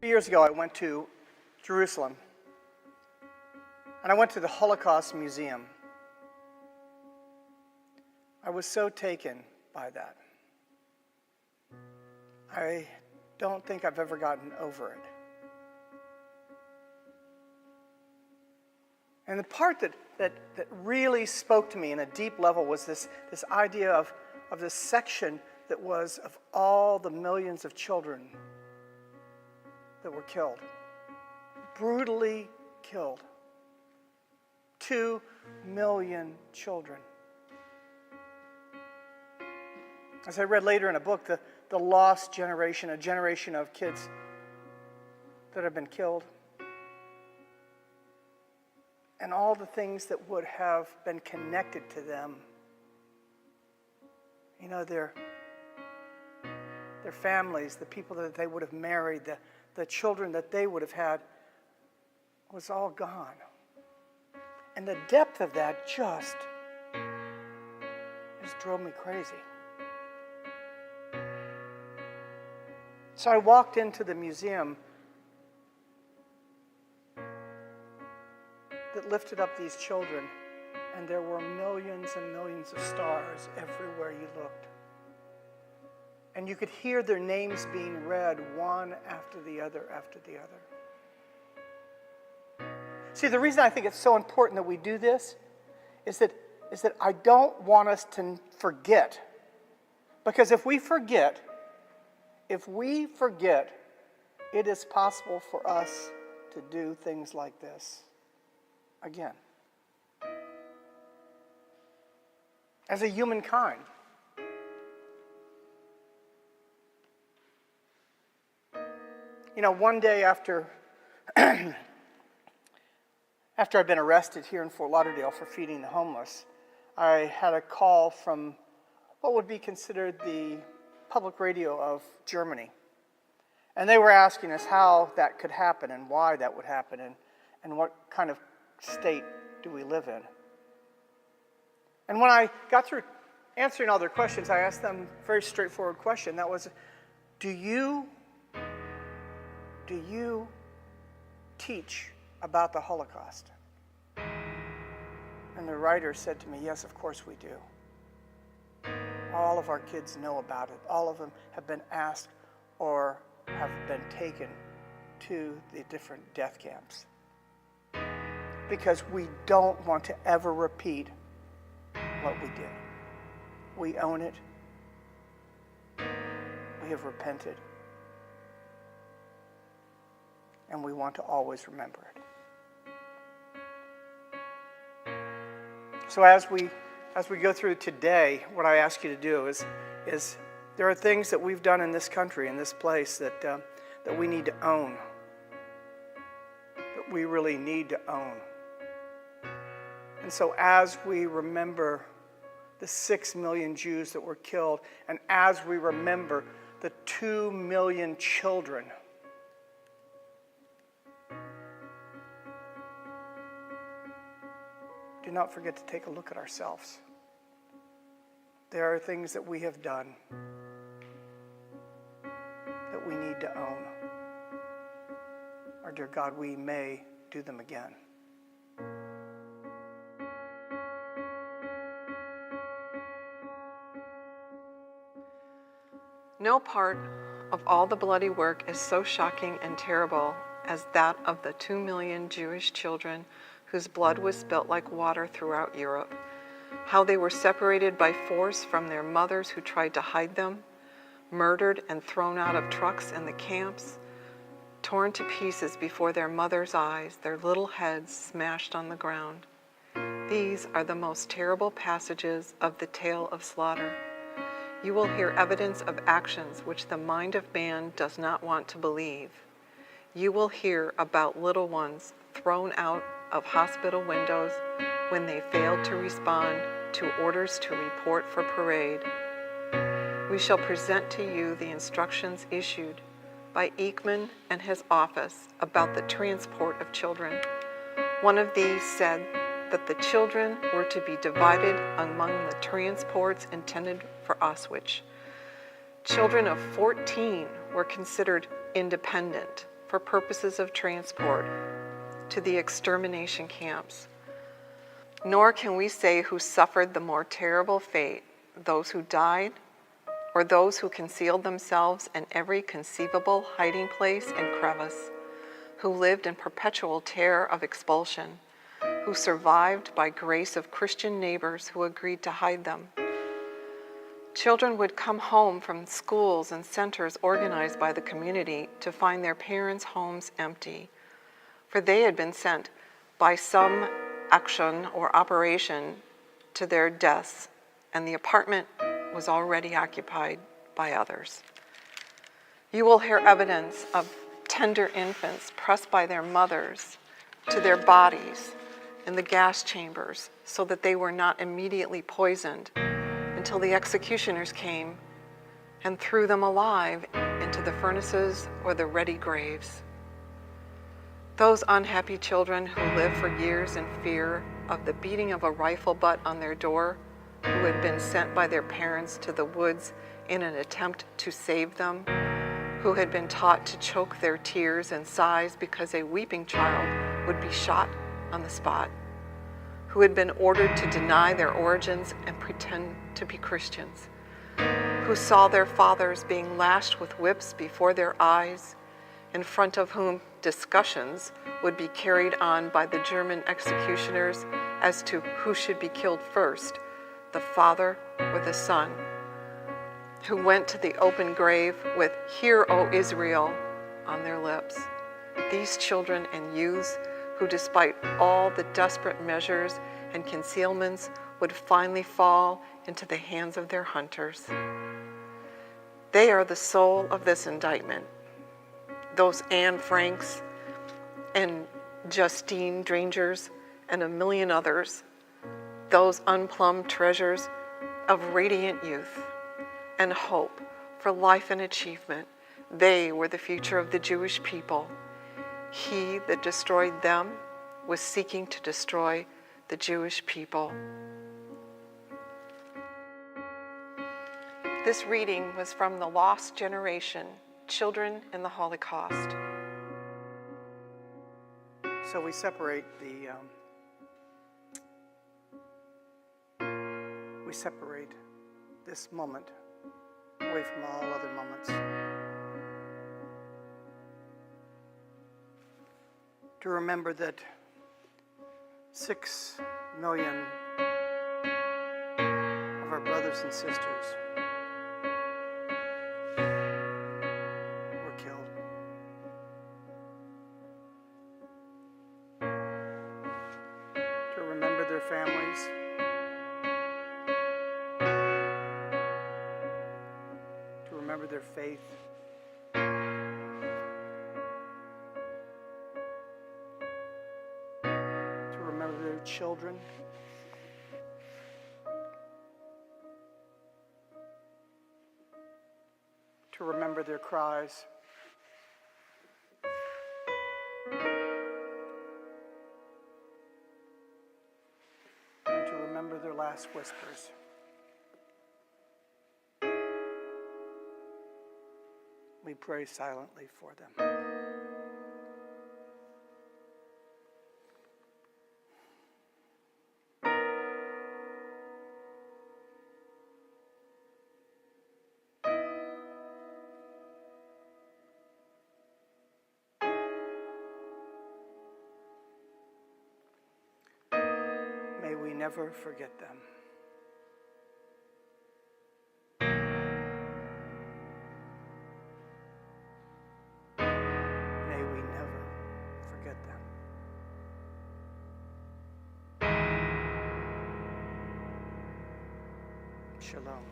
Years ago, I went to Jerusalem, and I went to the Holocaust Museum. I was so taken by that. I don't think I've ever gotten over it. And the part that really spoke to me in a deep level was this idea of this section that was of all the millions of children that were killed, brutally killed. 2 million children. As I read later in a book, the lost generation, a generation of kids that have been killed, and all the things that would have been connected to them. You know, their families, the people that they would have married, the children that they would have had, was all gone. And the depth of that just drove me crazy. So I walked into the museum that lifted up these children, and there were millions and millions of stars everywhere you looked. And you could hear their names being read one after the other after the other. See, the reason I think it's so important that we do this is that I don't want us to forget. Because if we forget, it is possible for us to do things like this again. As a humankind. You know, one day after I'd been arrested here in Fort Lauderdale for feeding the homeless, I had a call from what would be considered the public radio of Germany. And they were asking us how that could happen and why that would happen and what kind of state do we live in. And when I got through answering all their questions, I asked them a very straightforward question. That was, do you teach about the Holocaust? And the writer said to me, yes, of course we do. All of our kids know about it. All of them have been asked or have been taken to the different death camps. Because we don't want to ever repeat what we did. We own it. We have repented. And we want to always remember it. So as we go through today, what I ask you to do is there are things that we've done in this country, in this place, that we need to own. That we really need to own. And so as we remember the 6 million Jews that were killed, and as we remember the 2 million children, do not forget to take a look at ourselves. There are things that we have done that we need to own. Or, dear God, we may do them again. No part of all the bloody work is so shocking and terrible as that of the 2 million Jewish children whose blood was spilt like water throughout Europe. How they were separated by force from their mothers who tried to hide them, murdered and thrown out of trucks in the camps, torn to pieces before their mothers' eyes, their little heads smashed on the ground. These are the most terrible passages of the tale of slaughter. You will hear evidence of actions which the mind of man does not want to believe. You will hear about little ones thrown out of hospital windows when they failed to respond to orders to report for parade. We shall present to you the instructions issued by Ekman and his office about the transport of children. One of these said that the children were to be divided among the transports intended for Auschwitz. Children of 14 were considered independent, for purposes of transport to the extermination camps. Nor can we say who suffered the more terrible fate, those who died or those who concealed themselves in every conceivable hiding place and crevice, who lived in perpetual terror of expulsion, who survived by grace of Christian neighbors who agreed to hide them. Children would come home from schools and centers organized by the community to find their parents' homes empty, for they had been sent by some action or operation to their deaths, and the apartment was already occupied by others. You will hear evidence of tender infants pressed by their mothers to their bodies in the gas chambers so that they were not immediately poisoned until the executioners came and threw them alive into the furnaces or the ready graves. Those unhappy children who lived for years in fear of the beating of a rifle butt on their door, who had been sent by their parents to the woods in an attempt to save them, who had been taught to choke their tears and sighs because a weeping child would be shot on the spot, who had been ordered to deny their origins and pretend to be Christians, who saw their fathers being lashed with whips before their eyes, in front of whom discussions would be carried on by the German executioners as to who should be killed first, the father or the son, who went to the open grave with "Hear, O Israel," on their lips. These children and youths who, despite all the desperate measures and concealments, would finally fall into the hands of their hunters. They are the soul of this indictment. Those Anne Franks and Justine Drangers and a million others, those unplumbed treasures of radiant youth and hope for life and achievement, they were the future of the Jewish people. He that destroyed them was seeking to destroy the Jewish people. This reading was from The Lost Generation, Children in the Holocaust. So we separate this moment away from all other moments. To remember that 6 million of our brothers and sisters were killed. To remember their families. To remember their faith. To remember their children. To remember their cries. And to remember their last whispers. We pray silently for them. May we never forget them. May we never forget them. Shalom.